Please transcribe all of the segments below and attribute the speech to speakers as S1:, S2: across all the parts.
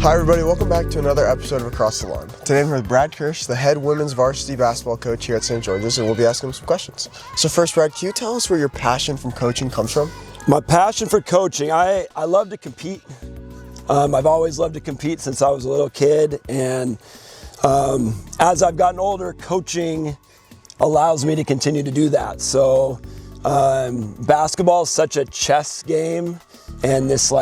S1: Hi everybody, welcome back to another episode of Across the Lawn. Today I'm here with Brad Kirsch, the head women's varsity basketball coach here at St. George's, and we'll be asking him some questions. So first, Brad, can you tell us where your passion from coaching comes from?
S2: My passion for coaching, I love to compete. I've always loved to compete since I was a little kid, and as I've gotten older, coaching allows me to continue to do that. So basketball is such a chess game, and this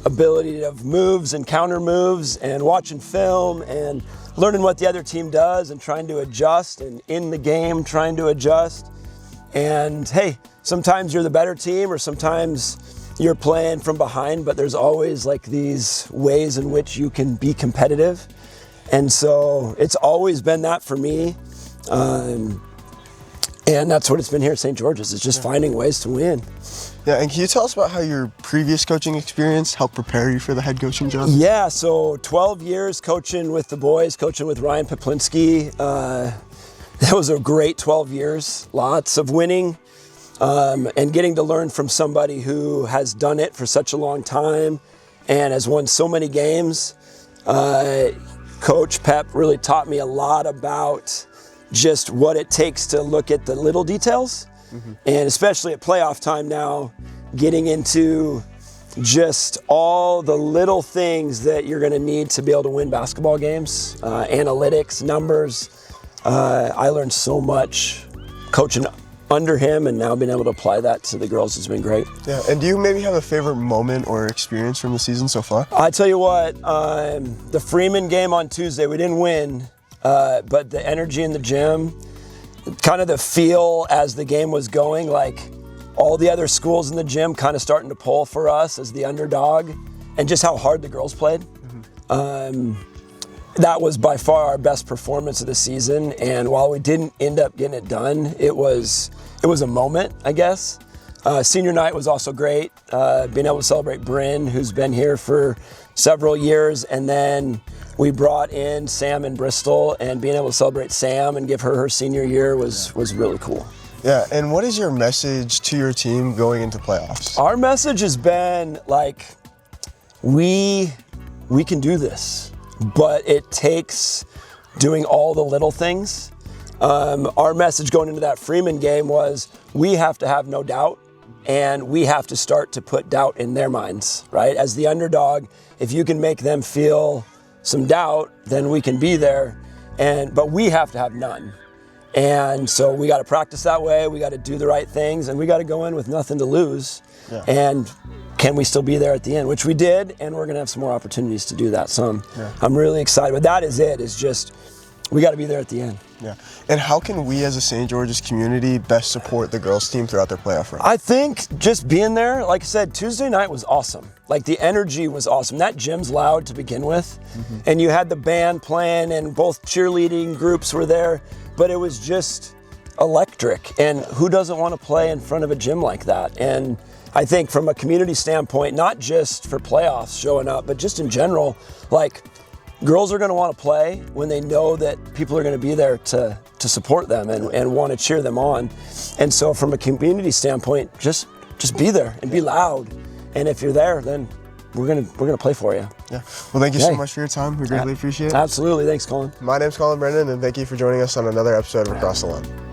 S2: ability of moves and counter moves and watching film and learning what the other team does and trying to adjust, and in the game trying to adjust. And hey, sometimes you're the better team or sometimes you're playing from behind, but there's always these ways in which you can be competitive. And so it's always been that for me. And that's what it's been here at St. George's, is just finding ways to win.
S1: Yeah, and can you tell us about how your previous coaching experience helped prepare you for the head coaching job?
S2: Yeah, so 12 years coaching with the boys, coaching with Ryan Poplinski. That was a great 12 years, lots of winning, and getting to learn from somebody who has done it for such a long time and has won so many games. Coach Pep really taught me a lot about just what it takes to look at the little details, and especially at playoff time now, getting into just all the little things that you're going to need to be able to win basketball games, analytics, numbers. I learned so much coaching under him, and now being able to apply that to the girls has been great.
S1: Yeah, and do you maybe have a favorite moment or experience from the season so far?
S2: I tell you what, the Freeman game on Tuesday, we didn't win, but the energy in the gym, kind of the feel as the game was going, all the other schools in the gym kind of starting to pull for us as the underdog, and just how hard the girls played. That was by far our best performance of the season, and while we didn't end up getting it done, it was a moment, I guess. Senior night was also great, being able to celebrate Bryn, who's been here for several years, and then we brought in Sam in Bristol, and being able to celebrate Sam and give her senior year was really cool.
S1: Yeah, and what is your message to your team going into playoffs?
S2: Our message has been we can do this, but it takes doing all the little things. Our message going into that Freeman game was we have to have no doubt, and we have to start to put doubt in their minds, right? As the underdog, if you can make them feel some doubt, then we can be there, but we have to have none. And so we got to practice that way, we got to do the right things, and we got to go in with nothing to lose. Yeah. And can we still be there at the end, which we did, and we're going to have some more opportunities to do that. So I'm really excited, but that is just we got to be there at the end.
S1: Yeah. And how can we as a St. George's community best support the girls team throughout their playoff run?
S2: I think just being there, like I said, Tuesday night was awesome. The energy was awesome. That gym's loud to begin with, and you had the band playing, and both cheerleading groups were there, but it was just electric. And who doesn't want to play in front of a gym like that? And I think from a community standpoint, not just for playoffs showing up, but just in general, girls are going to want to play when they know that people are going to be there to support them and want to cheer them on. And so from a community standpoint, just be there and be loud. And if you're there, then we're gonna play for you.
S1: Yeah. Well, thank you so much for your time. We greatly appreciate it.
S2: Absolutely. Thanks, Colin.
S1: My name's Colin Brennan, and thank you for joining us on another episode of Across the Lawn.